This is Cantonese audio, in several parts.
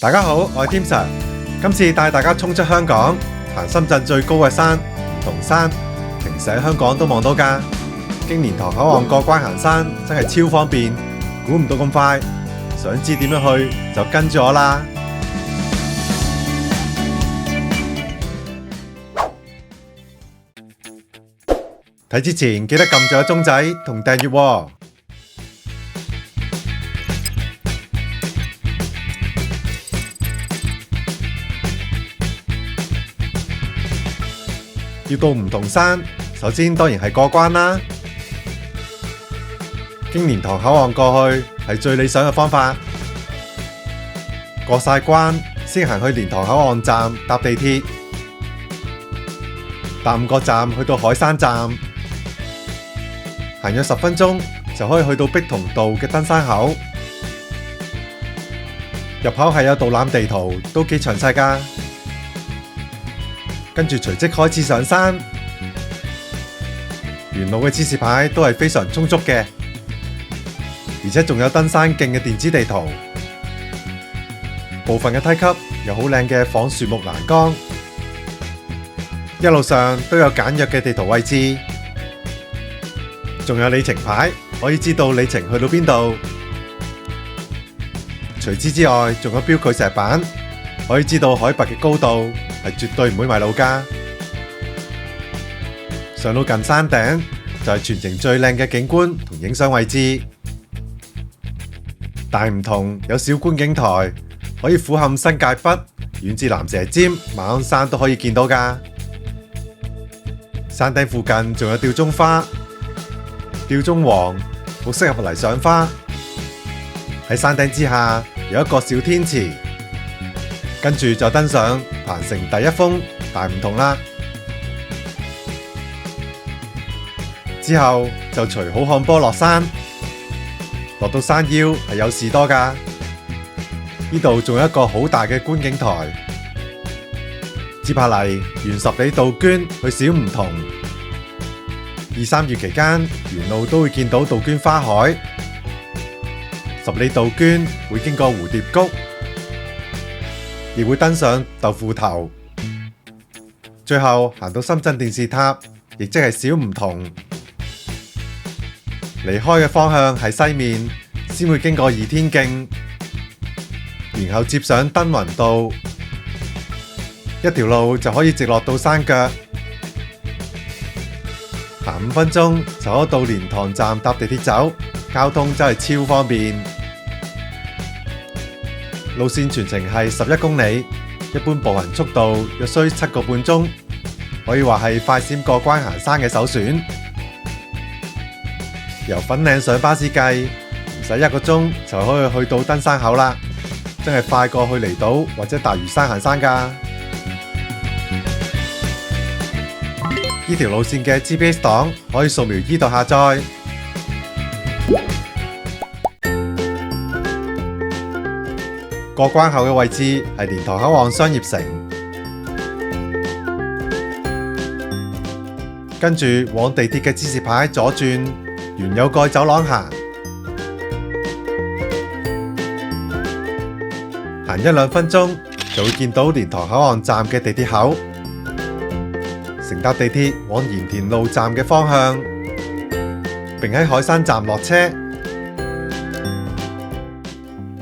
大家好，我係 Tim Sir， 今次帶大家衝出香港，行深圳最高嘅山梧桐山，平時喺香港都望到㗎。經蓮塘口岸過關行山真係超方便，估唔到咁快。想知點樣去就跟住我啦。睇之前記得撳咗個鐘仔同訂閱喎。要到梧桐山，首先當然係過關啦。經蓮塘口岸過去係最理想嘅方法。過晒關先行去蓮塘口岸站搭地鐵，搭5個站去到海山站，行約10分鐘就可以去到碧桐道嘅登山口。入口係有導覽地圖，都幾詳細㗎。跟住隨即開始上山，沿路嘅指示牌都係非常充足嘅，而且仲有登山徑嘅電子地圖。部分嘅梯級有好靚嘅仿樹木欄杆，一路上都有簡約嘅地圖位置，仲有里程牌可以知道里程去到邊度。除此之外，仲有標距石板，可以知道海拔嘅高度，係絕對唔會迷路㗎。上到近山頂就係全程最靚嘅景觀同影相位置。大梧桐有小觀景台，可以俯瞰新界北，遠至蚺蛇尖、馬鞍山都可以見到㗎。山頂附近仲有吊鐘花、吊鐘王，好適合嚟賞花。喺山頂之下有一個小天池，跟住就登上鵬城第一峰大梧桐啦。之後就隨好漢坡落山，落到山腰係有士多㗎。呢度仲有一個好大嘅觀景台。接下嚟沿十里杜鵑去小梧桐。2、3月期間沿路都會見到杜鵑花海。10里杜鵑會經過蝴蝶谷，亦會登上豆腐頭，最後行到深圳電視塔，亦即係小梧桐。離開嘅方向係西面，先會經過倚天徑，然後接上登雲道，一條路就可以直落到山腳。行5分鐘就可以到蓮塘站搭地鐵走，交通真係超方便。路線全程係11公里，一般步行速度約需7個半鐘，可以話係快閃過關行山嘅首選。由粉嶺上巴士計，唔使1個鐘就可以去到登山口啦，真係快過去離島或者大嶼山行山㗎。呢條路線嘅 GPS 檔可以掃描依度下載。過關後嘅位置係蓮塘口岸商業城，跟住往地鐵嘅指示牌左轉，沿有蓋走廊行1-2分鐘就會見到蓮塘口岸站嘅地鐵口。乘搭地鐵往鹽田路站嘅方向，並喺海山站落車。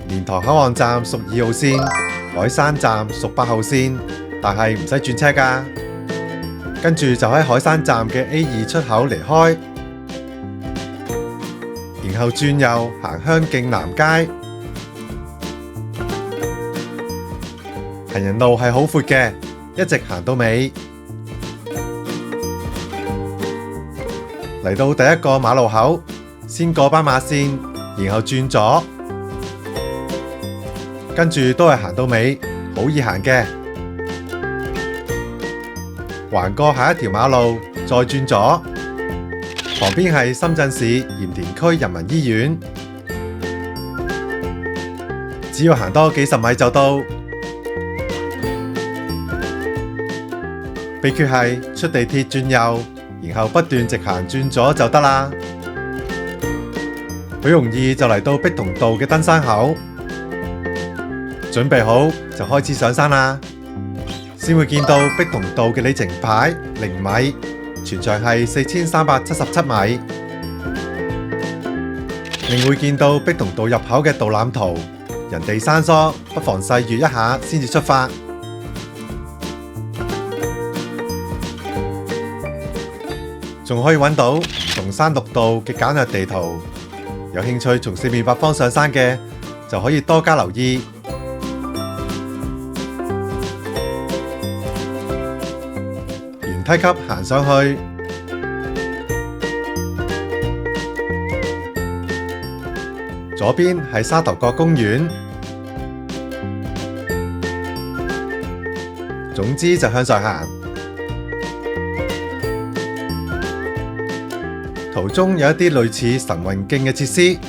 蓮塘口岸站屬2號線，海山站屬8號線，但係唔使轉車㗎。跟住就喺海山站嘅 A2 出口離開，然後轉右行香徑南街。行人路係好闊嘅，一直行到尾。嚟到第一個馬路口，先過斑馬線，然後轉左，跟住都係行到尾，好易行嘅。橫過下一條馬路，再轉左，旁邊係深圳市鹽田區人民醫院，只要行多幾十米就到。秘訣係出地鐵轉右，然後不斷直行轉左就得啦。好容易就嚟到碧桐道嘅登山口。準備好就開始上山啦。先會見到碧桐道嘅里程牌0米，全長係4377米。另會見到碧桐道入口嘅導覽圖，人地生疏，不妨細閱一下先至出發。仲可以揾到唔同山陸道嘅簡略地圖，有興趣從四面八方上山嘅就可以多加留意。原梯級行上去，左邊係沙頭角公園，總之就向上行。途中有一啲類似晨運徑嘅設施，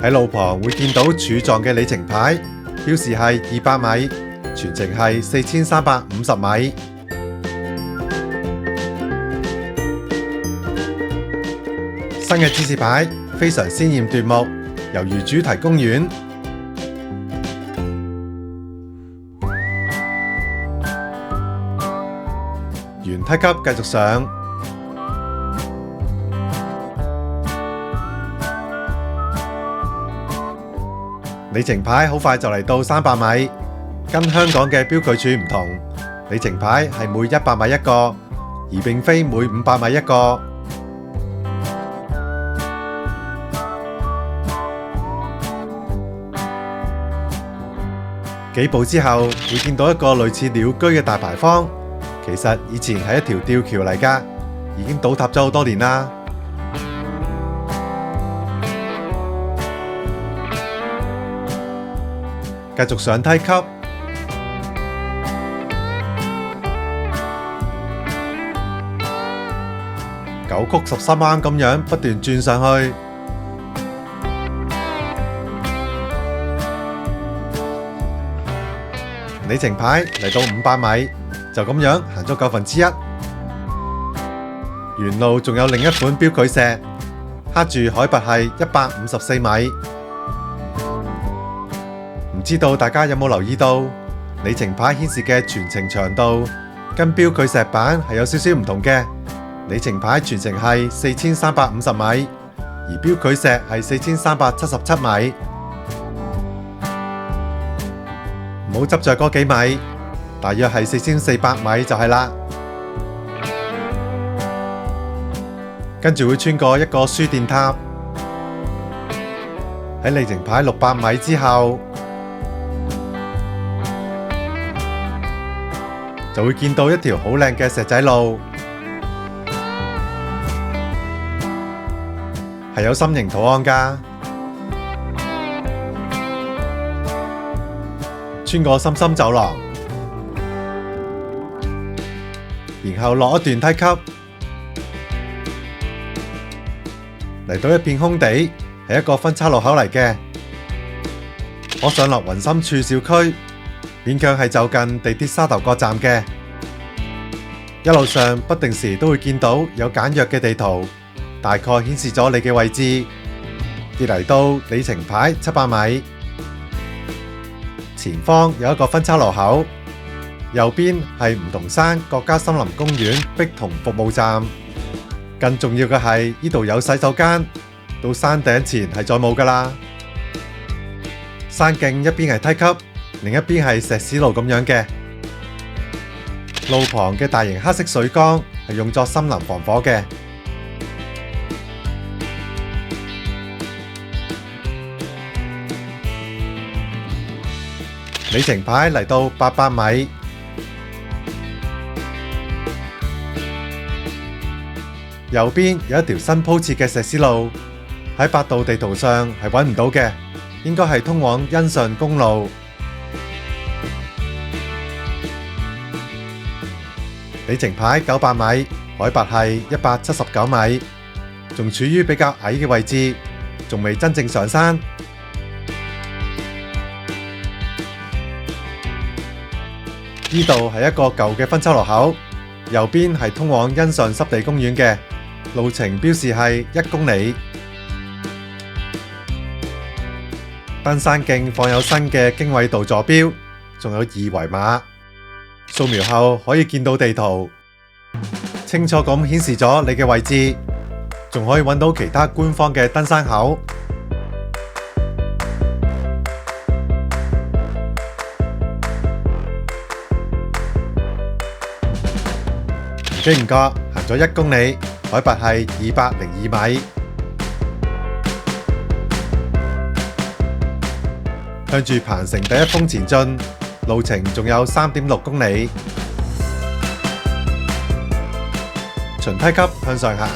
喺路旁會見到柱狀嘅里程牌，標示係200米，全程係4350米。新嘅指示牌非常鮮豔奪目，猶如主題公園。原梯級繼續上，里程牌好快就嚟到300米，跟香港嘅標距柱唔同，里程牌係每100米一個，而並非每500米一個。幾步之後會見到一個類似鳥居嘅大牌坊。其實以前係一條吊橋嚟㗎，已經倒塌咗好多年啦。繼續上梯級，9曲13彎咁樣不斷轉上去。里程牌嚟到500米。就咁樣行咗1/9。沿路仲有另一款標距石，刻住海拔係154米。唔知道大家有冇留意到，里程牌顯示嘅全程長度跟標距石板係有少少唔同嘅。里程牌全程係4350米，而標距石係4377米。唔好執着嗰幾米。大約係4400米就係啦，跟住會穿過一個輸電塔，喺里程牌600米之後，就會見到一條好靚嘅石仔路，係有心形圖案㗎，穿過深深走廊。然後落一段梯級，嚟到一片空地，係一個分岔路口嚟嘅。可上落雲深處小區，勉強係就近地鐵沙頭角站嘅。一路上不定時都會見到有簡約嘅地圖，大概顯示咗你嘅位置。亦嚟到里程牌700米，前方有一個分岔路口。右邊係梧桐山國家森林公園碧桐服務站，更重要嘅係呢度有洗手間，到山頂前係再冇㗎喇。山徑一邊係梯級，另一邊係石屎路咁樣嘅。路旁嘅大型黑色水缸係用作森林防火嘅。里程牌嚟到800米。右邊有一條新鋪設嘅石屎路，喺百度地圖上係揾唔到嘅，應該係通往欣順公路。里程牌900米，海拔係179米，仲處於比較矮嘅位置，仲未真正上山。呢度係一個舊嘅分岔路口，右邊係通往欣順濕地公園嘅。路程標示係1公里。登山徑放有新嘅經緯度坐標，仲有二維碼，掃描後可以見到地圖，清楚咁顯示咗你嘅位置，仲可以揾到其他官方嘅登山口。唔經唔覺行咗1公里，海拔係202米。向住鵬城第一峰前進，路程仲有3.6公里。循梯級向上行，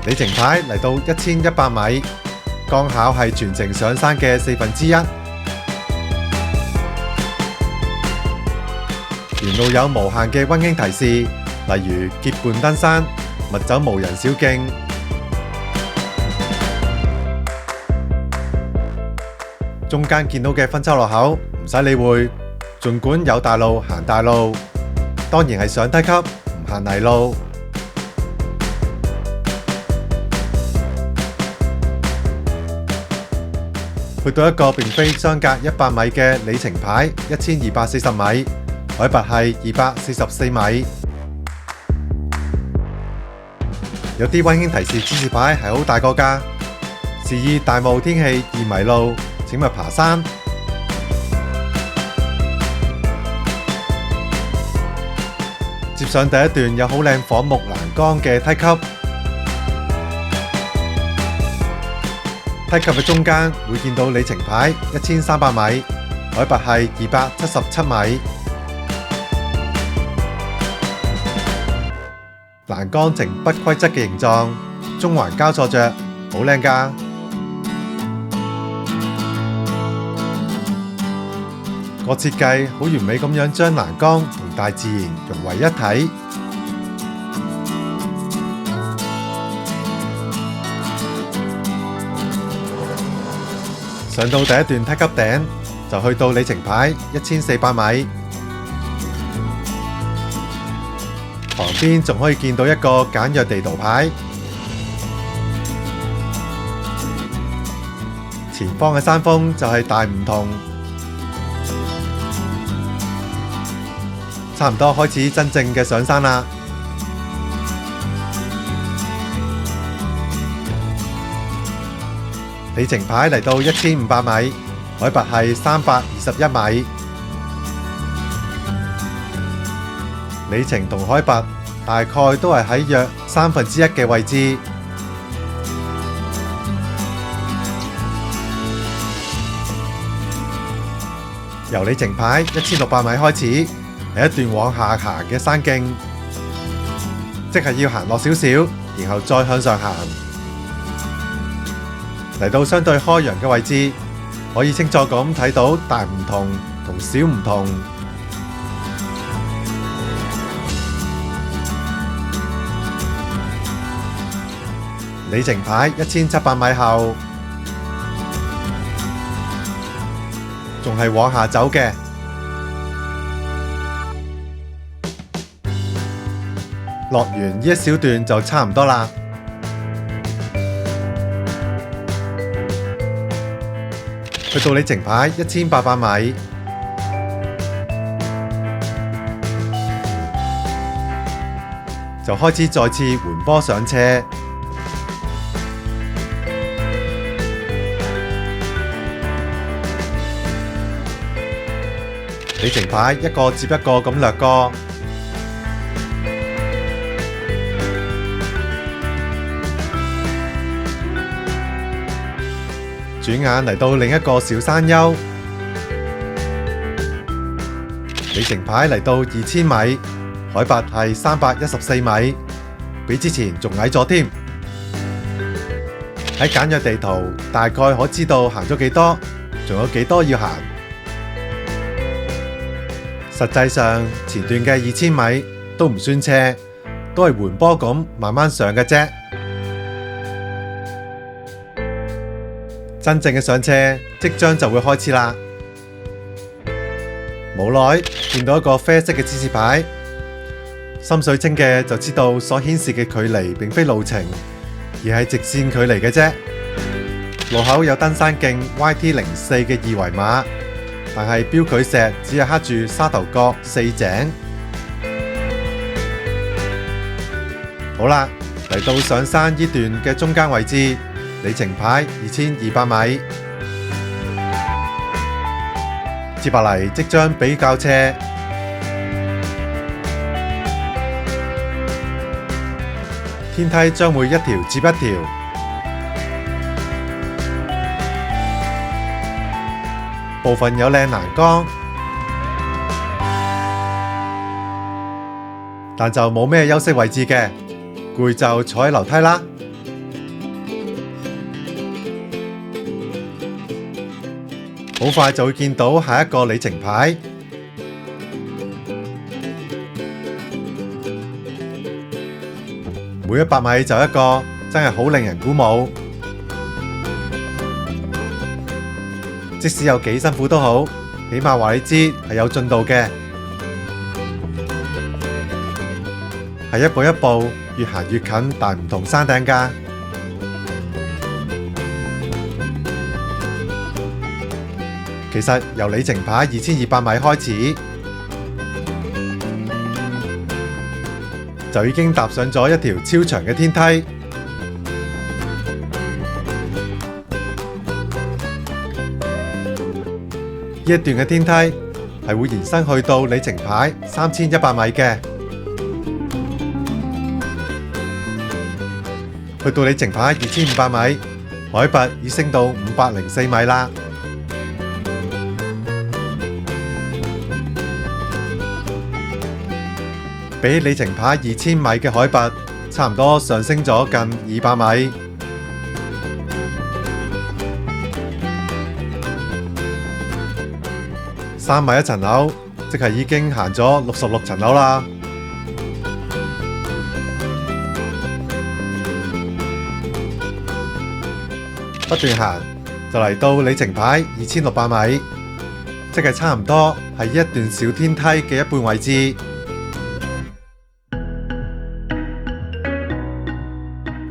里程牌嚟到1100米，剛巧係全程上山嘅1/4。沿路有無限嘅溫馨提示，例如結伴登山，勿走無人小徑。中間見到嘅分岔路口唔使理會，儘管有大路行大路，當然係上梯級，唔行泥路。去到一個並非相隔100米嘅里程牌1240米，海拔係244米。有啲溫馨提示指示牌係好大個㗎，示意大霧天氣易迷路，請勿爬山。接上第一段有好靚仿木欄杆嘅梯級，梯級嘅中間會見到里程牌1300米，海拔係277米。欄杆呈不規則嘅形狀，中環交錯着，好靚㗎。個設計好完美咁樣將欄杆同大自然融為一體。上到第一段梯級頂，就去到里程牌1400米。旁邊仲可以見到一個簡約地圖牌，前方嘅山峰就係大梧桐，差唔多開始真正嘅上山啦。里程牌嚟到1500米，海拔係321米。里程同海拔大概都係喺約1/3嘅位置。由里程牌1600米開始，係一段往下行嘅山徑，即係要行落少少，然後再向上行。嚟到相對開揚嘅位置，可以清楚咁睇到大梧桐同小梧桐。里程牌1700米後，仲係往下走嘅。落完呢一小段就差唔多啦。去到里程牌1800米，就開始再次緩坡上斜。里程牌一個接一個咁掠過，轉眼嚟到另一個小山丘，里程牌嚟到2000米，海拔係314米，比之前仲矮咗添。喺簡約地圖大概可知道行咗幾多，仲有幾多要行。實際上前段嘅2000米都唔算斜，都係緩坡咁慢慢上嘅啫。真正嘅上斜即將就會開始啦。冇耐見到一個啡色嘅指示牌，心水清嘅就知道所顯示嘅距離並非路程，而係直線距離嘅啫。路口有登山徑 YT04 嘅二維碼，但係標距石只係刻住沙頭角4井。好啦，嚟到上山呢段嘅中間位置，里程牌2200米。接下嚟即將比較斜，天梯將會一條接一條，部分有靚欄杆，但就冇咩休息位置嘅，攰就坐喺樓梯啦。好快就會見到下一個里程牌，每100米就一個，真係好令人鼓舞。即使有幾辛苦都好，起碼話你知係有進度嘅，係一步一步越行越近，但唔同山頂㗎。其實由里程牌2200米開始，就已經踏上咗一條超長嘅天梯。呢一段嘅天梯係會延伸去到里程牌3100米嘅，去到里程牌2500米，海拔已升到504米啦。比里程牌2000米嘅海拔差唔多上升咗近200米。3米一層樓，即係已經行咗66層樓啦。不斷行就嚟到里程牌2600米，即係差唔多係一段小天梯嘅一半位置。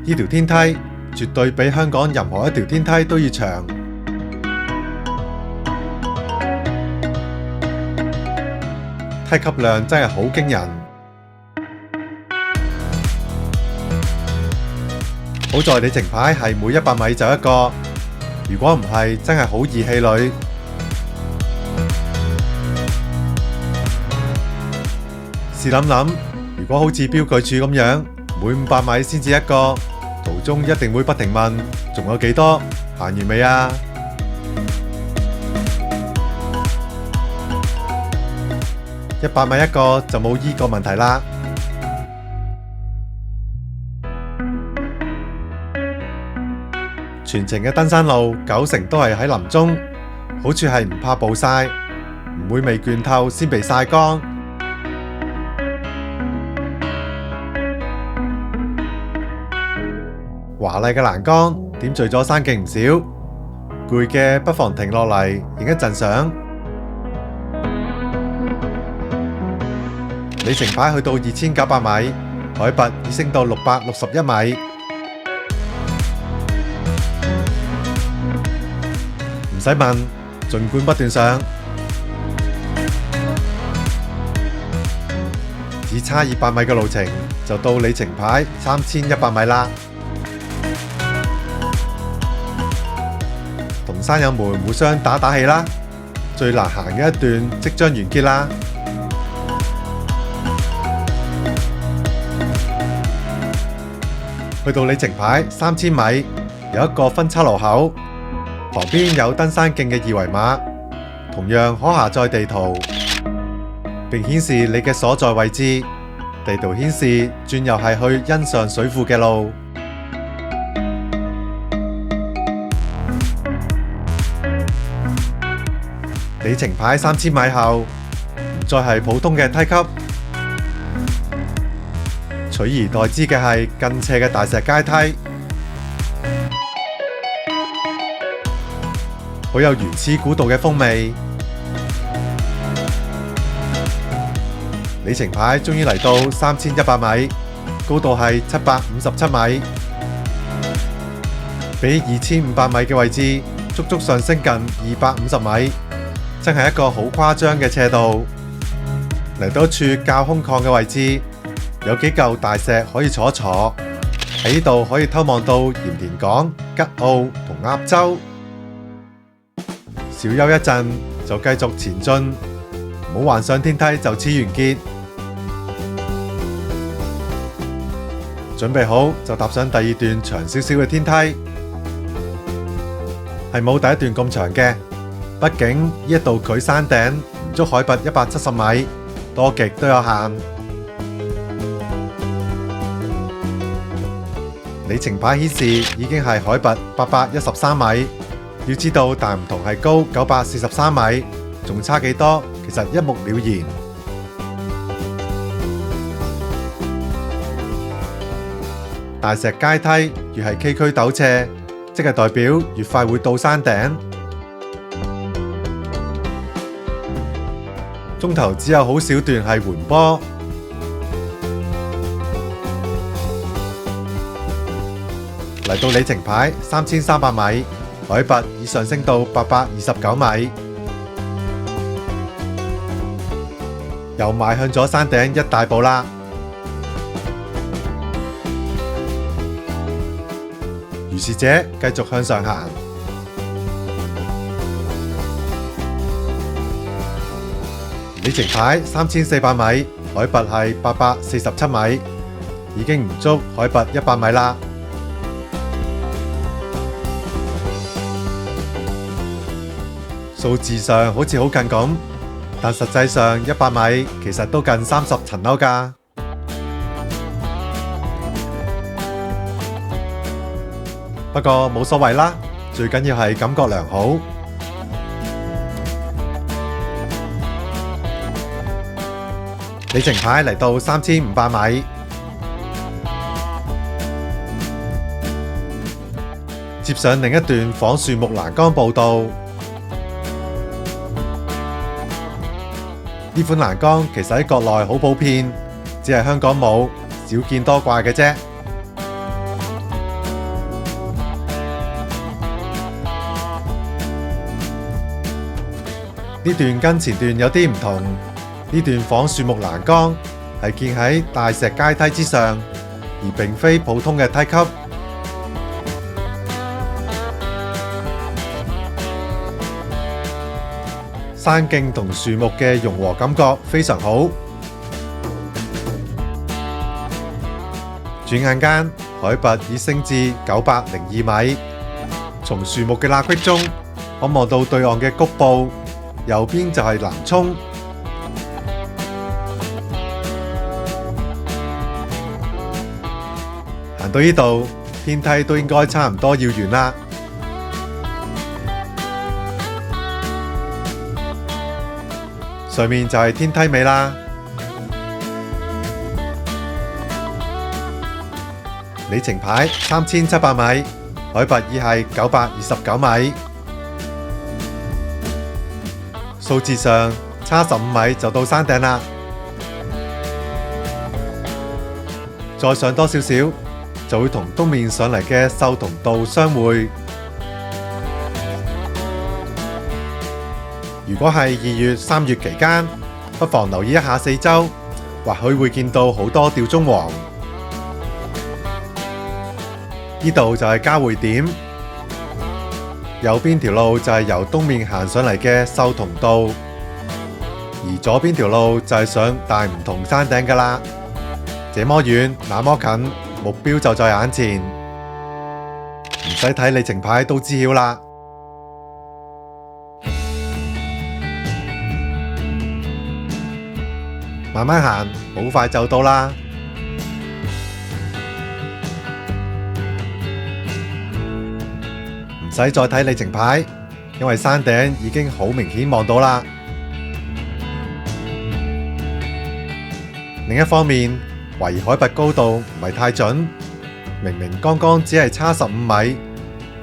呢條天梯絕對比香港任何一條天梯都要長，梯級量真係好驚人。好在里程牌係每100米就一個，如果唔係真係好易氣餒。試諗諗，如果好似標距柱咁樣，每500米先至一個，途中一定會不停問，仲有幾多？行完未啊？100米一個就冇依個問題啦。全程嘅登山路90%都係喺林中，好處係唔怕暴曬，唔會未倦透先被曬乾。華麗嘅欄杆點綴咗山徑唔少，攰嘅不妨停落嚟影一陣相。里程牌去到2900米，海拔已升到661米。唔使問，儘管不斷上，只差200米嘅路程就到里程牌3100米啦。同山友們互相打打氣啦，最難行嘅一段即將完結啦。去到里程牌3000米，有一個分叉路口，旁邊有登山徑嘅二維碼，同樣可下載地圖，並顯示你嘅所在位置。地圖顯示轉右係去欣上水庫嘅路。里程牌3000米後，唔再係普通嘅梯級，取而代之嘅係更斜嘅大石階梯，好有原始古道嘅風味。里程牌終於嚟到3100米，高度係757米，比2500米嘅位置足足上升近250米，真係一個好誇張嘅斜度。嚟到一處較空曠嘅位置，有幾嚿大石可以坐一坐。喺呢度可以偷望到鹽田港、吉澳同鴨洲。小休一陣就繼續前進，唔好幻想天梯就此完結。準備好就踏上第2段長少少嘅天梯，係冇第1段咁長嘅，畢竟呢一度距山頂唔足海拔170米，多極都有限。里程牌顯示已經係海拔813米，要知道大唔同係高943米，仲差幾多？其實一目了然。大石階梯越係崎嶇陡斜，即係代表越快會到山頂。中途只有好少段係緩坡。嚟到里程牌3300米，海拔已上升到829米，又邁向咗山頂一大步啦。如是者繼續向上行，里程牌3400米，海拔係847米，已經唔足海拔100米啦。數字上好似好近咁，但實際上100米其實都近30層樓㗎。不過冇所謂啦，最緊要係感覺良好。里程牌嚟到3500米，接上另一段仿樹木欄杆步道。呢款欄杆其實喺國內好普遍，只係香港冇，少見多怪嘅啫。呢段跟前段有啲唔同，呢段仿樹木欄杆係建喺大石階梯之上，而並非普通嘅梯級。山徑同樹木嘅融合感覺非常好。轉眼間，海拔已升至902米。從樹木嘅罅隙中，可望到對岸嘅谷埔，右邊就係南涌。行到呢度，天梯都應該差唔多要完啦。上面就係天梯尾啦。里程牌3700米，海拔已係929米。數字上差15米就到山頂啦。再上多少少，就會同東面上嚟嘅秀同道相會。如果係2月、3月期間，不妨留意一下四周，或許會見到好多吊鐘王。呢度就係交匯點，右邊條路就係由東面行上嚟嘅秀同道，而左邊條路就係上大梧桐山頂㗎喇。這麼遠，那麼近，目標就在眼前，唔使睇里程牌都知曉啦。慢慢行，好快就到啦。唔使再睇里程牌，因為山頂已經好明顯望到啦。另一方面，懷疑海拔高度唔係太準，明明剛剛只係差15米，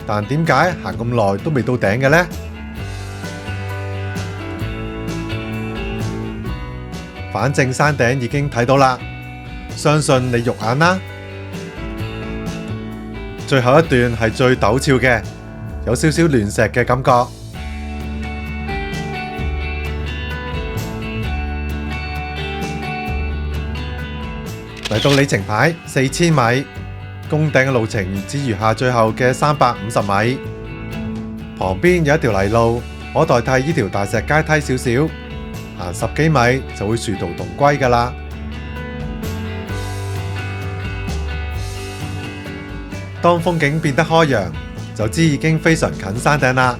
但點解行咁耐都未到頂嘅呢？反正山頂已經睇到啦，相信你肉眼啦。最後一段係最陡峭嘅，有少少亂石嘅感覺。嚟到里程牌4000米，攻頂嘅路程只餘下最後嘅350米。旁邊有一條泥路，可代替呢條大石階梯少少，行10幾米就會殊途同歸㗎喇。當風景變得開揚，就知已經非常近山頂啦。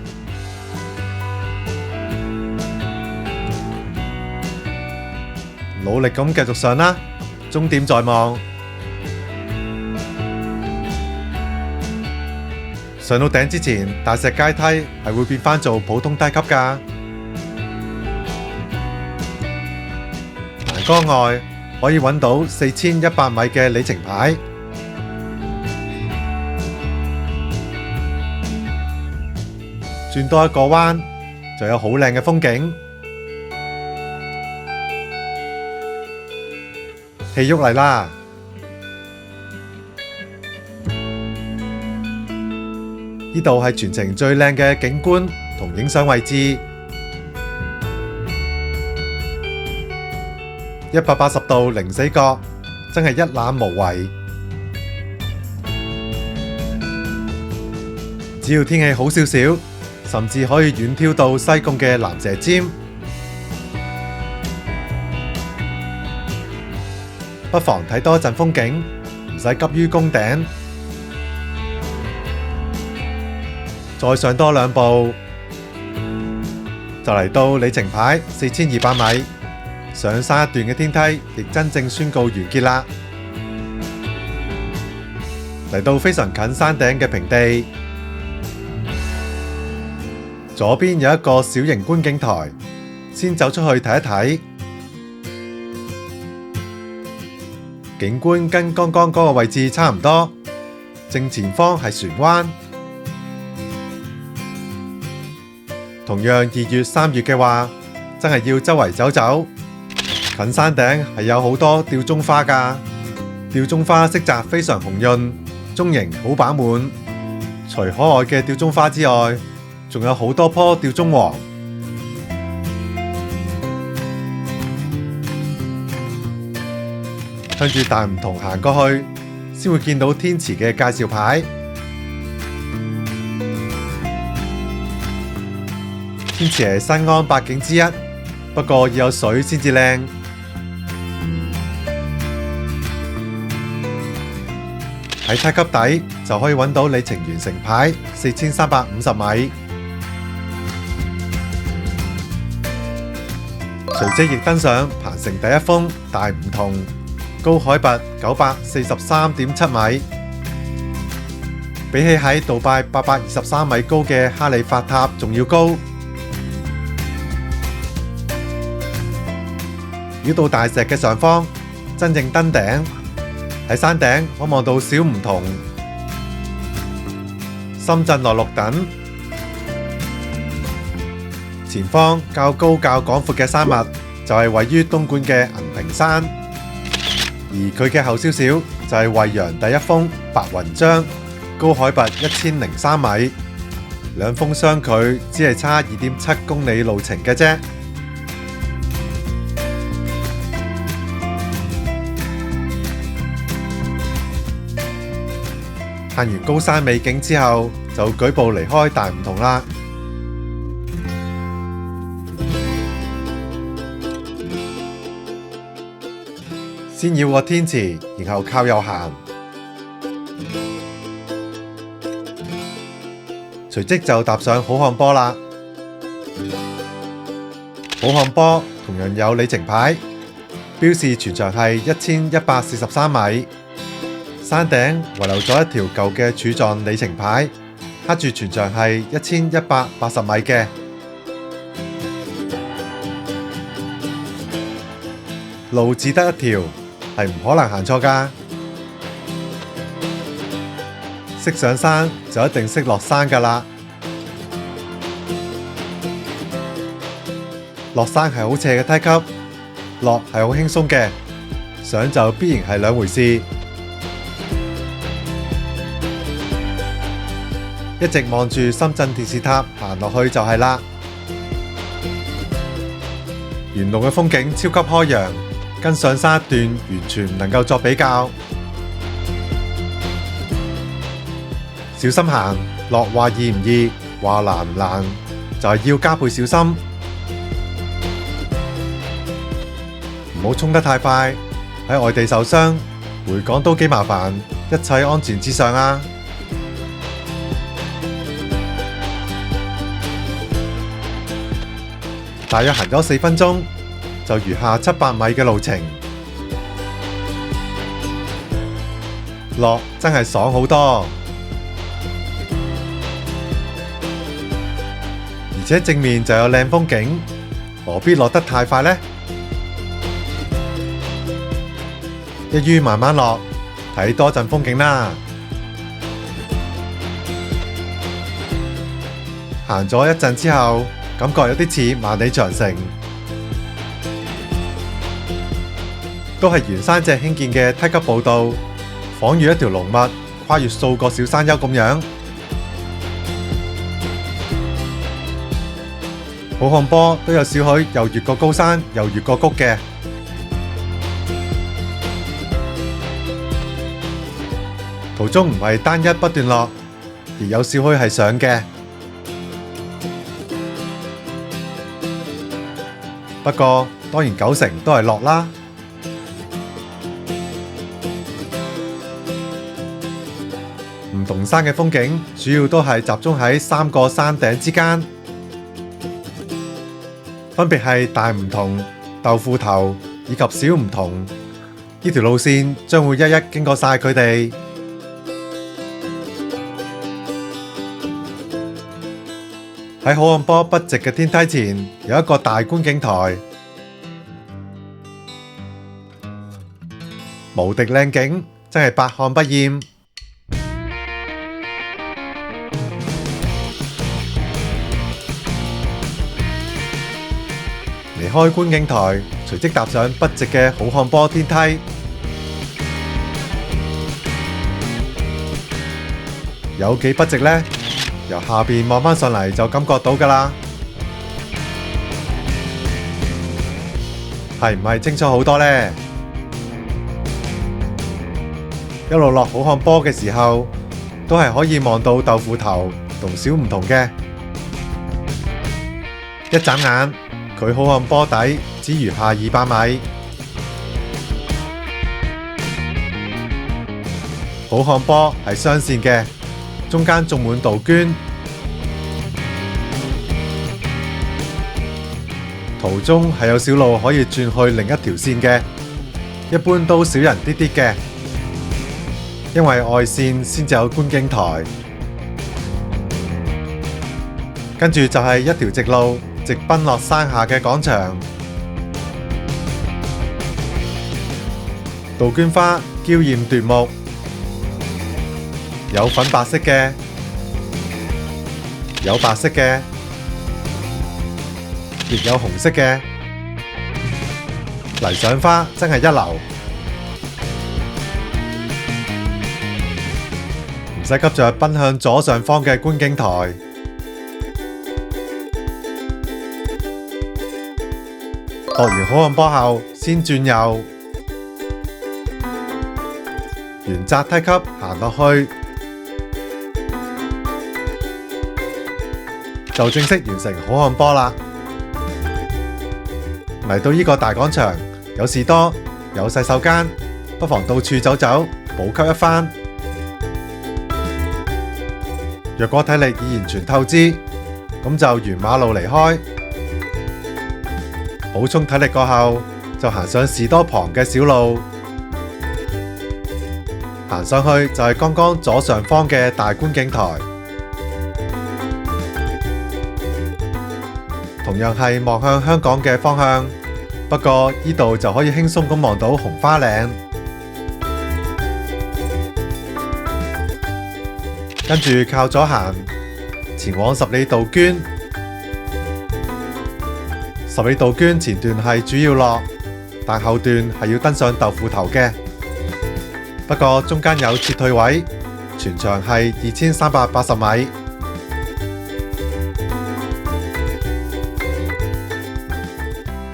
努力咁繼續上啦，終點在望。上到頂之前，大石階梯係會變返做普通低級㗎。欄杆外可以揾到4100米嘅里程牌。轉多一個彎，就有好靚嘅風景。氣喐嚟啦！呢度係全程最靚嘅景觀同影相位置，180度零死角，真係一覽無遺。只要天氣好少少，甚至可以遠眺到西貢嘅蚺蛇尖。不妨睇多一陣風景，唔使急於攻頂。再上多2步，就嚟到里程牌4200米，上山一段嘅天梯亦真正宣告完結啦。嚟到非常近山頂嘅平地，左邊有一個小型觀景台，先走出去睇一睇。景觀跟剛剛嗰個位置差唔多，正前方係船灣。同樣2月3月嘅話，真係要周圍走走。近山頂係有好多吊鐘花㗎，吊鐘花色澤非常紅潤，鐘形好飽滿。除可愛嘅吊鐘花之外，仲有好多棵吊鐘王。向住大梧桐行過去，先會見到天池嘅介紹牌。天池係新安8景之一，不過要有水先至靚。喺梯級底就可以揾到里程完成牌4350米。隨即亦登上鵬城第一峰大梧桐，高海拔943.7米，比起喺杜拜823米高嘅哈利法塔仲要高。繞到大石嘅上方，真正登頂，喺山頂可望到小梧桐、深圳內陸等。前方較高較廣闊嘅山脈就係位於東莞嘅銀屏山，而佢嘅後少少就係惠陽第一峰白雲張，高海拔1003米，兩峰相距只係差2.7公里路程嘅啫。行完高山美景之後，就舉步離開大梧桐啦。先繞過天池，然後靠右行，隨即就踏上好漢坡啦。好漢坡同樣有里程牌，標示全長係1143米。山頂遺留咗一條舊嘅柱狀里程牌，刻住全長係1180米嘅。路只得一條，係唔可能行錯㗎。識上山就一定識落山㗎啦。落山係好斜嘅梯級，落係好輕鬆嘅，上就必然係兩回事。一直望住深圳電視塔行落去就係啦。沿路嘅風景超級開揚，跟上山一段完全唔能夠作比較。小心行，落話易唔易，話難唔難，就係要加倍小心。唔好衝得太快，喺外地受傷，回港都幾麻煩，一切安全至上啊！大約行咗4分鐘，就餘下700米嘅路程。落真係爽好多，而且正面就有靚風景，何必落得太快呢？一於慢慢落，睇多陣風景啦。行咗一陣之後，感覺有啲似萬里長城，都係原山脊興建嘅梯級步道，仿如一條龍脈跨越數個小山丘咁樣。好漢坡都有少許又越過高山又越過谷嘅，途中唔係單一不斷落，而有少許係上嘅。不過當然90%都係落啦。唔同山嘅風景主要都係集中喺3個山頂之間，分別係大梧桐、豆腐頭以及小梧桐。呢條路線將會一一經過晒佢哋。喺好漢坡筆直嘅天梯前有一個大觀景台，無敵靚景，真係百看不厭。離開觀景台，隨即踏上筆直嘅好漢坡天梯，有幾筆直呢？由下邊望返上嚟就感覺到㗎喇，係唔係清楚好多呢？一路落好漢坡嘅時候，都係可以望到豆腐頭同小梧桐嘅。一眨眼，佢好漢坡底只餘下200米。好漢坡係雙線嘅。中間種滿杜鵑，途中係有小路可以轉去另一條線嘅，一般都少人啲啲嘅，因為外線先至有觀景台。跟住就係一條直路，直奔落山下嘅廣場。杜鵑花嬌豔奪目。有粉白色嘅，有白色嘅，亦有紅色嘅。泥上花真係一流，唔使急着奔向左上方嘅觀景台。落完好漢坡後，先轉右，沿窄梯級行落去，就正式完成好漢坡啦！嚟到呢個大廣場，有士多，有洗手間，不妨到處走走，補給一番。若果體力已完全透支，咁就沿馬路離開。補充體力過後，就行上士多旁嘅小路，行上去就係剛剛左上方嘅大觀景台。同樣係望向香港嘅方向，不過呢度就可以輕鬆咁望到紅花嶺。跟住靠左行，前往十里杜鵑。十里杜鵑前段係主要落，但後段係要登上豆腐頭嘅。不過中間有撤退位，全長係2380米。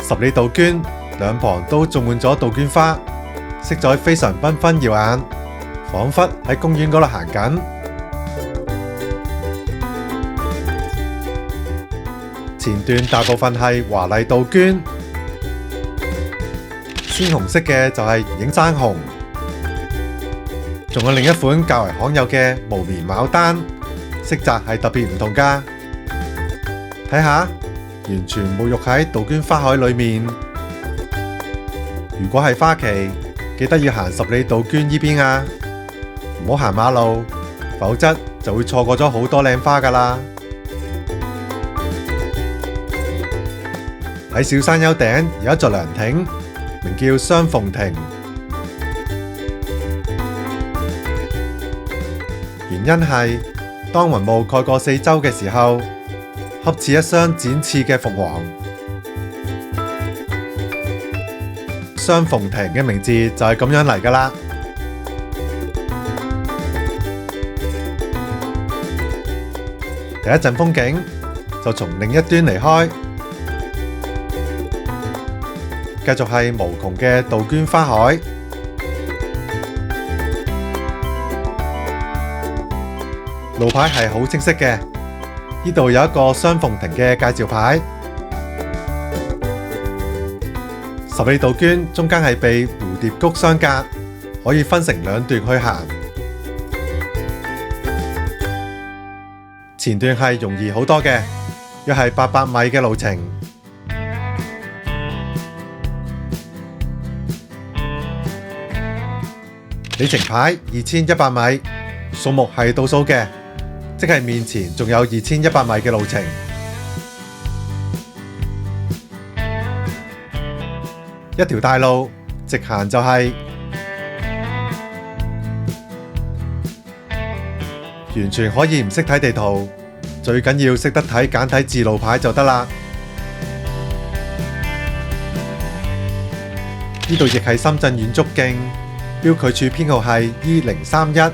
十里杜鵑兩旁都種滿咗杜鵑花，色彩非常繽紛耀眼，彷彿喺公園嗰度行緊。前段大部分係華麗杜鵑，鮮紅色嘅就係影山紅，仲有另一款較為罕有嘅無棉牡丹，色澤係特別唔同㗎。睇下，完全沐浴喺杜鵑花海裏面。如果係花期，記得要行十里杜鵑呢邊啊，唔好行馬路，否則就會錯過咗好多靚花㗎啦。喺小山丘頂有一座涼亭，名叫雙鳳亭。原因係當雲霧蓋過四周嘅時候，恰似一雙展翅嘅鳳凰。雙鳳亭嘅名字就係咁樣嚟㗎啦。第一陣風景就從另一端離開，繼續係無窮嘅杜鵑花海。路牌係好清晰嘅，呢度有一個雙鳳亭嘅介紹牌。十里杜鵑中間係被蝴蝶谷相隔，可以分成兩段去行。前段係容易好多嘅，約係800米嘅路程。里程牌2100米，數目係倒數嘅，即係面前仲有2100米嘅路程。一條大路，直行就係，完全可以唔識睇地圖，最緊要識得睇簡體字路牌就得啦。呢度亦係深圳遠足徑，標距柱編號係 E031。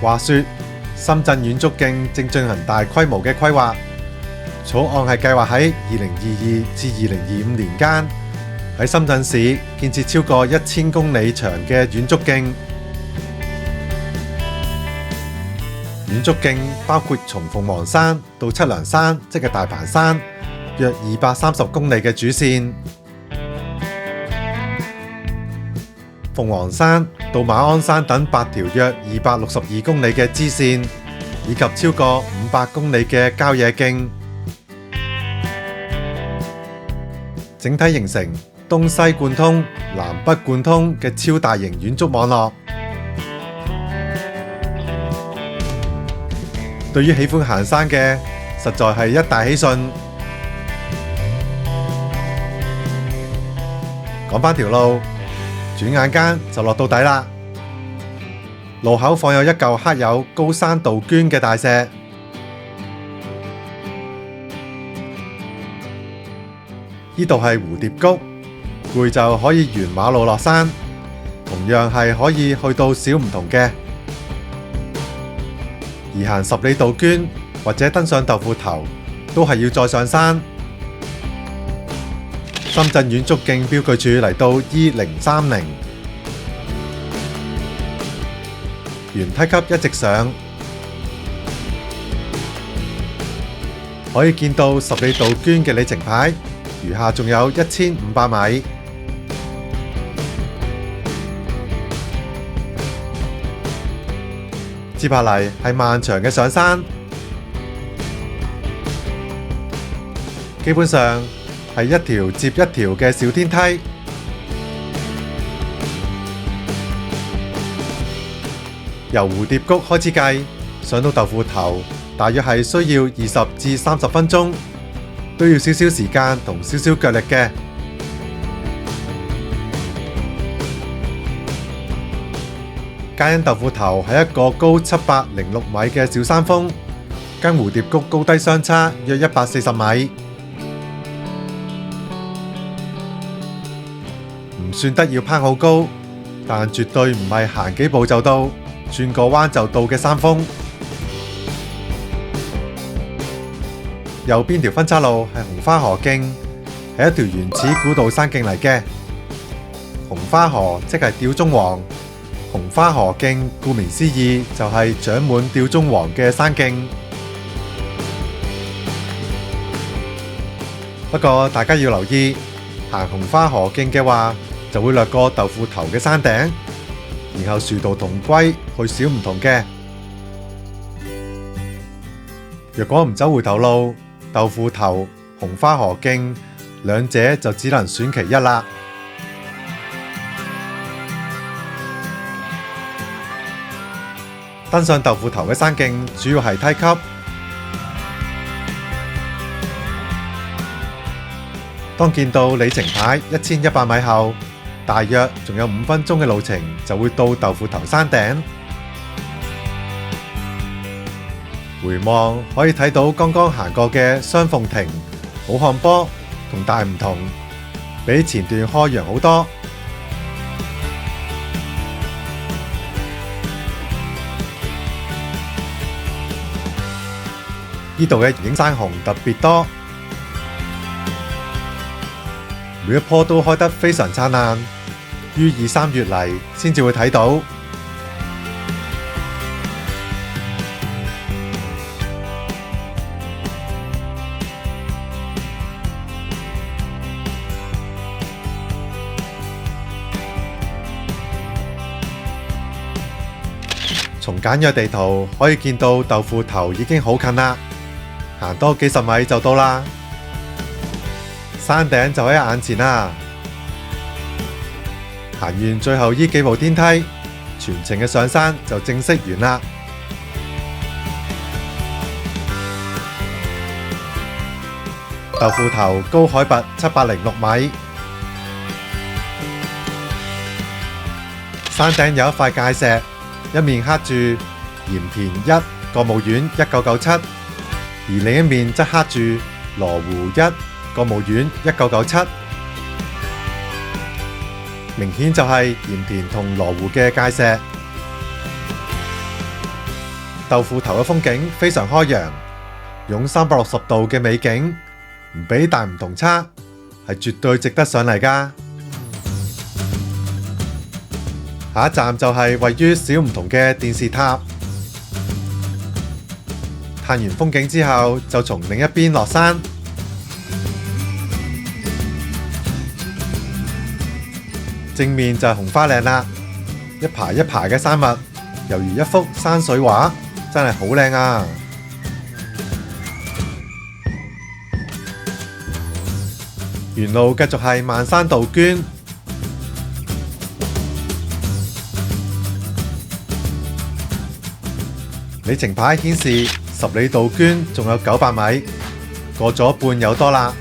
話說，深圳遠足徑正進行大規模嘅規劃，草案係計劃喺2022至2025年間喺深圳市建設超過1000公里長嘅遠足徑。遠足徑包括從鳳凰山到七娘山，即係大鵬山，約230公里嘅主線；鳳凰山到馬鞍山等8條約262公里嘅支線，以及超過500公里嘅郊野徑，整體形成東西貫通、南北貫通嘅超大型遠足網絡。對於喜歡行山嘅，實在係一大喜訊。講返條路，轉眼間就落到底啦。路口放有一嚿刻有高山杜鵑嘅大石。呢度係蝴蝶谷，攰就可以沿馬路落山，同樣係可以去到小唔同嘅。而行十里杜鵑或者登上豆腐頭，都係要再上山。深圳遠足徑標距柱嚟到 E030，沿梯級一直上，可以見到十里杜鵑嘅里程牌，餘下仲有1500米。接下嚟係漫長嘅上山，基本上係一條接一條嘅小天梯。由蝴蝶谷開始計，上到豆腐頭，大約係需要20至30分鐘，都要少少時間同少少腳力嘅。皆因豆腐頭係一個高706米嘅小山峰，跟蝴蝶谷高低相差約140米，算得要攀好高，但絕對唔係行幾步就到，轉個彎就到嘅山峰。右邊條分岔路係紅花河徑，係一條原始古道山徑嚟嘅。紅花河即係吊鐘王，紅花河徑顧名思義就係長滿吊鐘王嘅山徑。不過大家要留意，行紅花河徑嘅話，就會掠過豆腐頭嘅山頂，然後殊途同歸去小梧桐嘅。若果唔走回頭路，豆腐頭、紅花河徑兩者就只能選其一啦。登上豆腐頭嘅山徑主要係梯級。當見到里程牌1100米後，大約仲有5分鐘嘅路程就會到豆腐頭山頂。回望可以睇到剛剛行過嘅雙鳳亭、好漢坡同大梧桐，比前段開揚好多。呢度嘅影山紅特別多，每一棵都開得非常燦爛，於2、3月嚟先至會睇到。從簡約地圖可以見到豆腐頭已經好近啦，行多幾十米就到啦，山頂就喺眼前啦。行完最後呢幾部天梯，全程嘅上山就正式完啦。豆腐頭高海拔706米，山頂有一塊界石，一面刻住鹽田1國務院1997，而另一面則刻住羅湖1國務院1997，明顯就係鹽田同羅湖嘅界石。豆腐頭嘅風景非常開揚，擁360度嘅美景，唔比大梧桐差，係絕對值得上嚟㗎。下一站就係位於小梧桐嘅電視塔。嘆完風景之後，就從另一邊落山。正面就係紅花嶺啦，一排一排嘅山脈，猶如一幅山水畫，真係好靚啊！沿路繼續係漫山杜鵑。里程牌顯示10里杜鵑仲有900米，過咗半有多啦。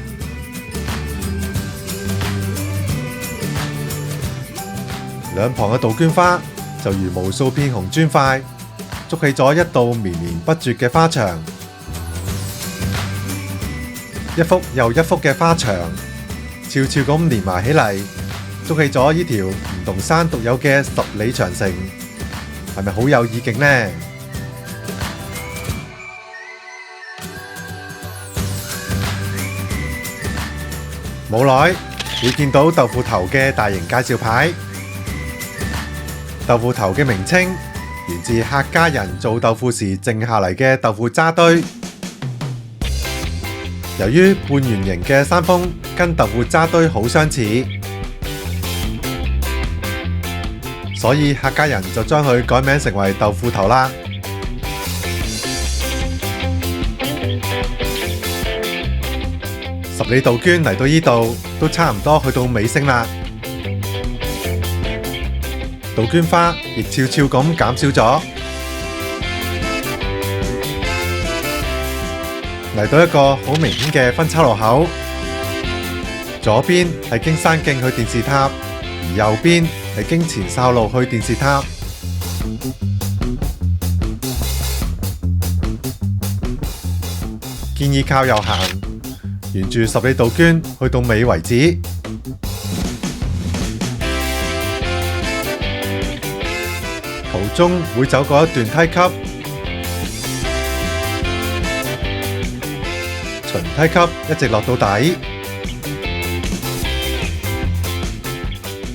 兩旁嘅杜鵑花就如無數片紅磚塊，築起咗一道綿綿不絕嘅花牆，一幅又一幅嘅花牆，悄悄咁連埋起嚟，築起咗呢條梧桐山獨有嘅10里長城，係咪好有意境呢？冇耐會見到豆腐頭嘅大型介紹牌。豆腐頭嘅名稱源自客家人做豆腐時剩下嚟嘅豆腐渣堆。由於半圓形嘅山峰跟豆腐渣堆好相似，所以客家人就將佢改名成為豆腐頭啦。10里杜鵑嚟到呢度都差唔多去到尾聲啦，杜鵑花亦悄悄咁減少咗。嚟到一個好明顯嘅分岔路口，左邊係經山徑去電視塔，而右邊係經前哨路去電視塔。建議靠右行，沿住10里杜鵑去到尾為止。中會走過一段梯級，循梯級一直落到底，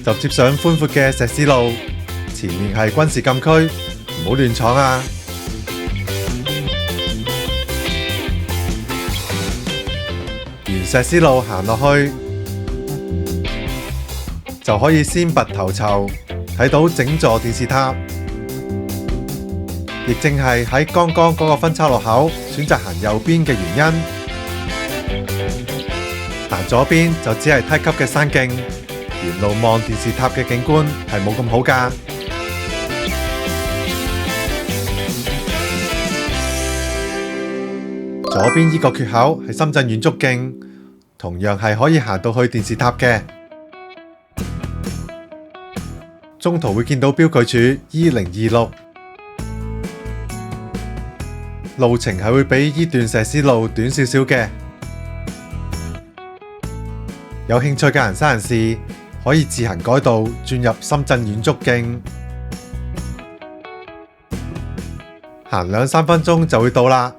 就接上寬闊嘅石屎路。前面係軍事禁區，唔好亂闖啊！沿石屎路行落去，就可以先拔頭籌，睇到整座電視塔。亦正係喺剛剛嗰個分岔路口選擇行右邊嘅原因。行左邊就只係梯級嘅山徑，沿路望電視塔嘅景觀係冇咁好㗎。左邊依個缺口係深圳遠足徑，同樣係可以行到去電視塔嘅。中途會見到標距柱 E026， 路程係會比依段石屎路短少少嘅。有興趣嘅行山人士可以自行改道轉入深圳遠足徑，行2-3分鐘就會到啦。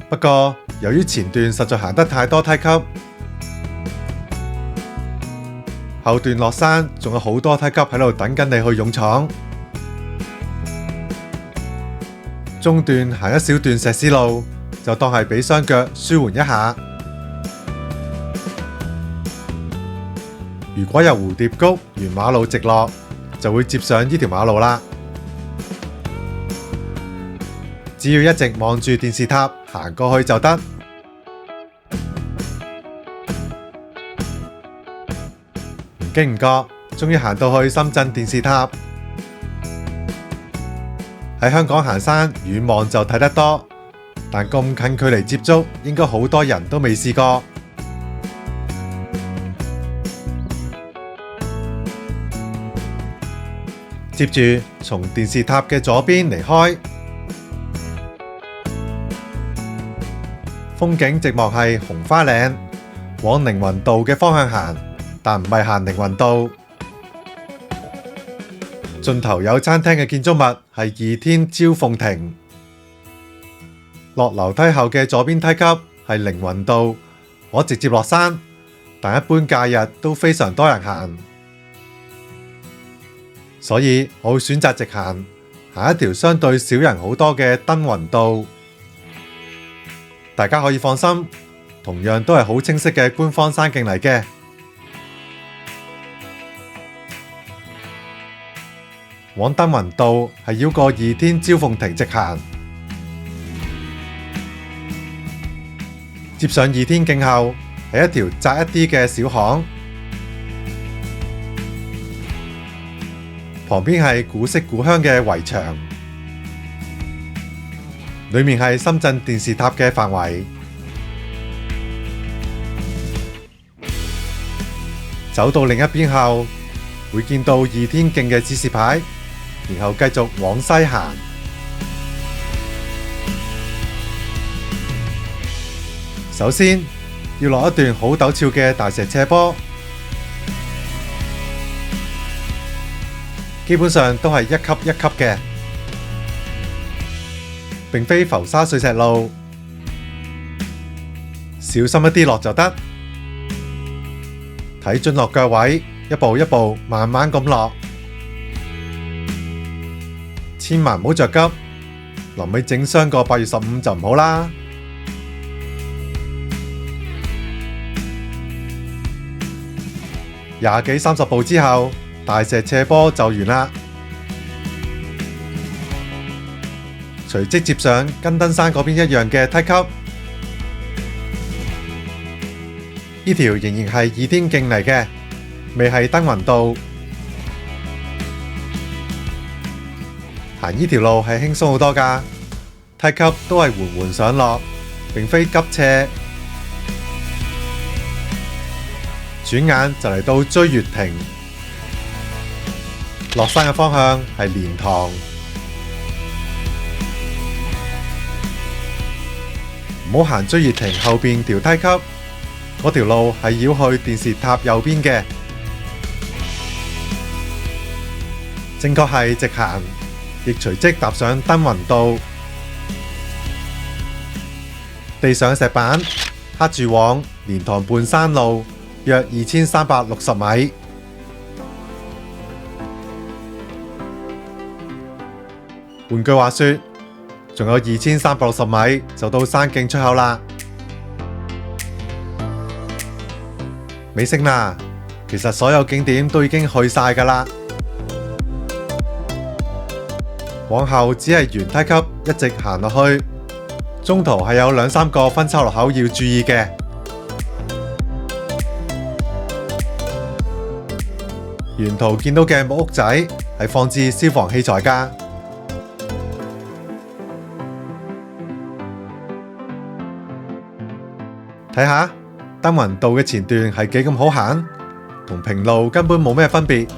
不過由於前段實在行得太多梯級，後段落山仲有好多梯級喺度等緊你去勇闖。中段行一小段石屎路，就當係俾雙腳舒緩一下。如果由蝴蝶谷沿馬路直落，就會接上呢條馬路啦。只要一直望住電視塔行過去就得。唔經唔覺，終於行到去深圳電視塔。喺香港行山，遠望就睇得多，但咁近距離接觸，應該好多人都未試過。接住從電視塔嘅左邊離開，風景直望係紅花嶺，往凌雲道嘅方向行，但唔係行凌雲道。盡頭有餐廳嘅建築物係2天招鳳亭。落樓梯後嘅左邊梯級係凌雲道，可直接落山，但一般假日都非常多人行，所以我會選擇直行，行一條相對少人好多嘅登雲道。大家可以放心，同樣都係好清晰嘅官方山徑嚟嘅。往登雲道係繞過2天招鳳亭直行，接上2天徑後係一條窄一啲嘅小巷，旁邊係古色古香嘅圍牆，裏面係深圳電視塔嘅範圍。走到另一邊後，會見到2天徑嘅指示牌，然後繼續往西行。首先要落一段好陡峭嘅大石斜坡，基本上都係一級一級嘅，並非浮沙碎石路，小心一啲落就得。睇準落腳位，一步一步慢慢咁落，千萬唔好着急，臨尾整傷個8月15就唔好啦。20幾30步之後，大石斜坡就完啦。隨即接上跟登山嗰邊一樣嘅梯級，呢條仍然係2天徑嚟嘅，未係登雲道。行呢條路係輕鬆好多㗎，梯級都係緩緩上落，並非急斜。轉眼就嚟到追月亭，落山嘅方向係蓮塘。唔好行追月亭後邊條梯級，嗰條路係繞去電視塔右邊嘅。正確係直行，亦隨即踏上登雲道。地上石板刻住往蓮塘畔山路約2360米。換句話說，仲有2360米就到山徑出口啦。尾聲啦，其實所有景點都已經去晒㗎啦。往後只係原梯級一直行落去，中途係有2-3個分岔路口要注意嘅。沿途見到嘅木屋仔係放置消防器材㗎。睇下登雲道嘅前段係幾咁好行，同平路根本冇咩分別。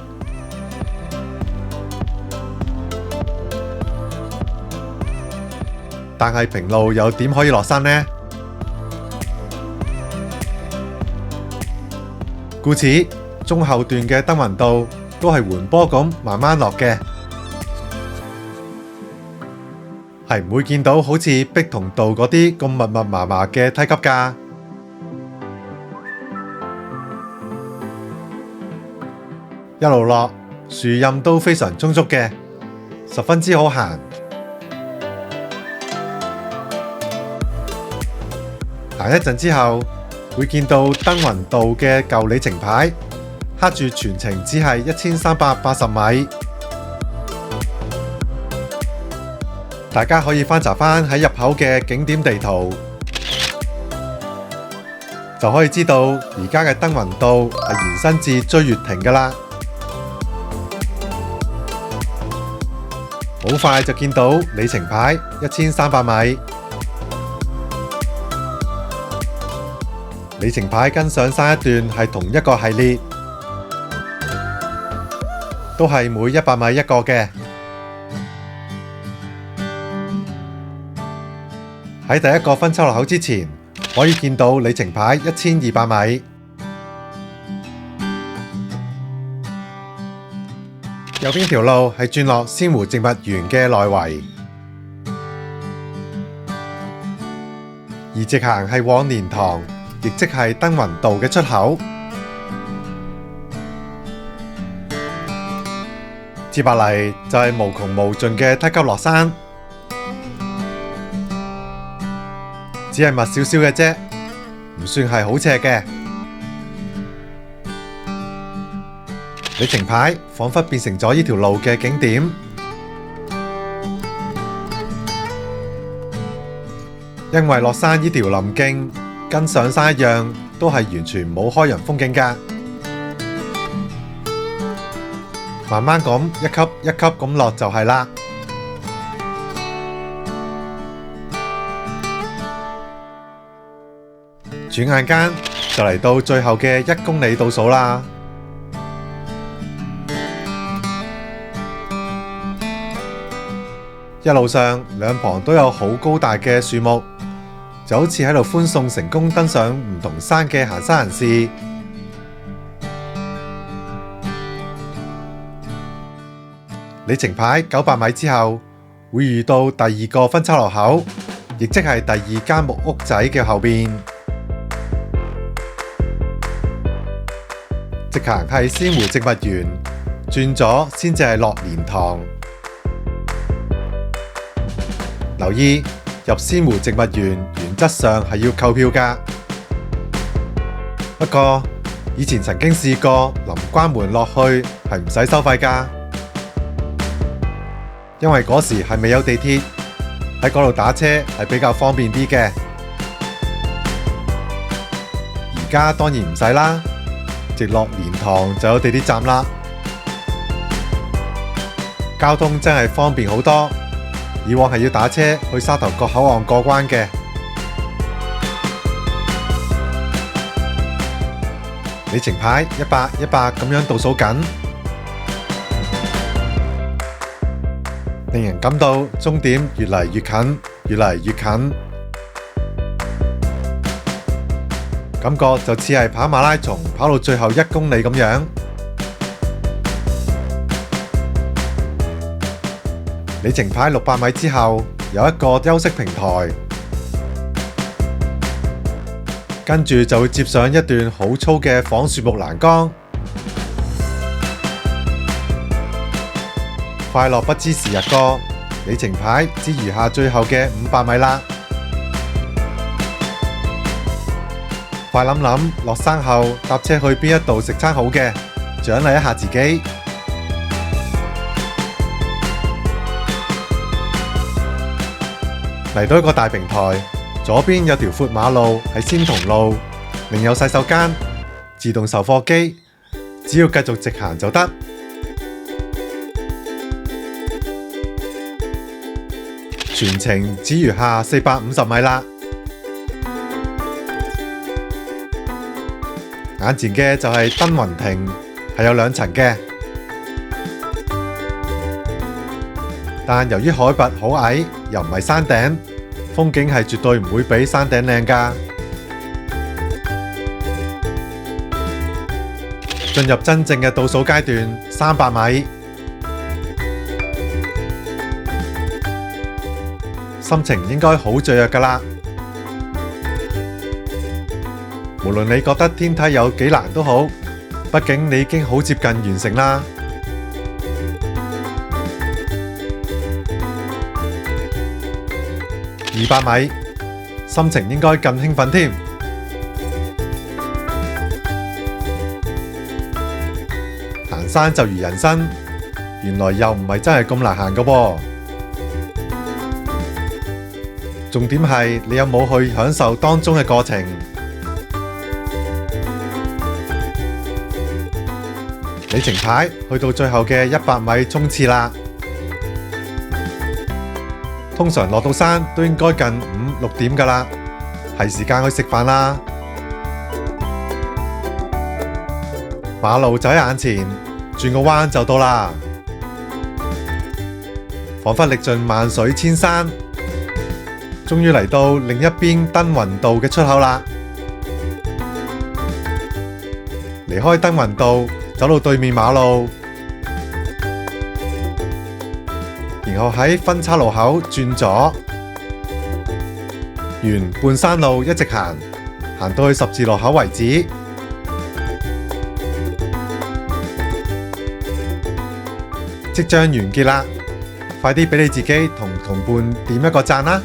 但係平路又點可以落山呢？故此，中後段嘅登雲道都係緩坡咁慢慢落嘅，係唔會見到好似碧桐道嗰啲咁密密麻麻嘅梯級㗎。一路落，樹蔭都非常充足嘅，十分之好行。行一陣之後，會見到登雲道嘅舊里程牌，刻住全程只係1380米。大家可以翻查翻喺入口嘅景點地圖，就可以知道而家嘅登雲道係延伸至追月亭㗎啦。好快就見到里程牌1300米，里程牌跟上山一段係同一個系列，都係每100米一個嘅。喺第一個分岔路口之前，可以見到里程牌1200米。右邊條路係轉落仙湖植物園嘅內圍，而直行係往蓮塘，亦即係登雲道嘅出口。接落嚟就係無窮無盡嘅梯級落山，只係密少少嘅啫，唔算係好斜嘅。里程牌彷彿變成咗呢條路嘅景點，因為落山呢條林徑跟上山一樣，都係完全冇開揚風景㗎。慢慢咁一級一級咁落就係啦。轉眼間就嚟到最後嘅1公里倒數啦。一路上兩旁都有好高大嘅樹木，就好似喺度歡送成功登上唔同山嘅行山人士。里程牌900米之後，會遇到第2個分岔路口，亦即係第2間木屋仔嘅後邊。直行係仙湖植物園，轉左先至係落蓮塘。留意入仙湖植物園原則上係要購票㗎，不過以前曾經試過臨關門落去係唔使收費㗎，因為嗰時係未有地鐵，喺嗰度打車係比較方便啲嘅。而家當然唔使啦，直落蓮塘就有地鐵站啦，交通真係方便好多。以往係要打車去沙頭角口岸過關嘅。里程牌100、100咁樣倒數緊，令人感到終點越嚟越近，越嚟越近。感覺就似係跑馬拉松跑到最後1公里咁樣。里程牌600米之後，有一個休息平台，跟住就會接上一段好粗嘅仿樹木欄杆。快樂不知時日過，里程牌只餘下最後嘅500米啦。快諗諗落山後搭車去邊一度食餐好嘅，獎勵一下自己。嚟到一個大平台，左邊有條闊馬路係仙童路，另有洗手間、自動售貨機，只要繼續直行就得。全程只餘下450米啦。眼前嘅就係登雲亭，係有2層嘅，但由於海拔好矮，又唔係山頂，風景係絕對唔會比山頂靚㗎。進入真正嘅倒數階段，300米，心情應該好雀躍㗎啦。無論你覺得天梯有幾難都好，畢竟你已經好接近完成啦。200米，心情應該更興奮添。行山就如人生，原來又唔係真係咁難行㗎喎。重點係你有冇去享受當中嘅過程。里程牌去到最後嘅100米衝刺啦。通常落到山都應該近5、6點㗎啦，係時間去食飯啦。馬路就喺眼前，轉個彎就到啦。彷彿歷盡萬水千山，終於嚟到另一邊登雲道嘅出口啦。離開登雲道，走到對面馬路，然後喺分岔路口轉左，沿半山路一直行，行到去十字路口為止。即將完結啦，快啲俾你自己同同伴點一個讚啦！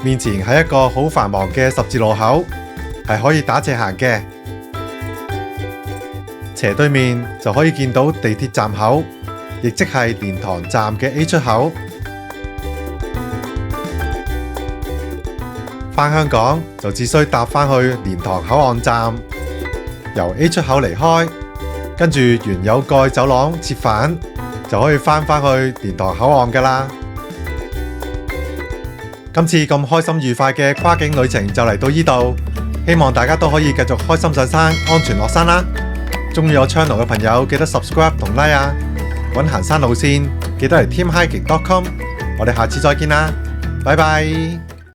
面前係一個好繁忙嘅十字路口，係可以打斜行嘅。斜對面就可以見到地鐵站口，亦即係蓮塘站嘅 A 出口。返香港就只需搭返去蓮塘口岸站，由 A 出口離開，跟住沿有蓋走廊折返，就可以返返去蓮塘口岸㗎喇。今次咁開心愉快嘅跨境旅程就嚟到呢度，希望大家都可以繼續開心上山，安全落山啦！鍾意我 channel 嘅朋友記得 subscribe 同 like 啊！搵行山路線記得嚟 teamhiking.com， 我哋下次再見啦，拜拜！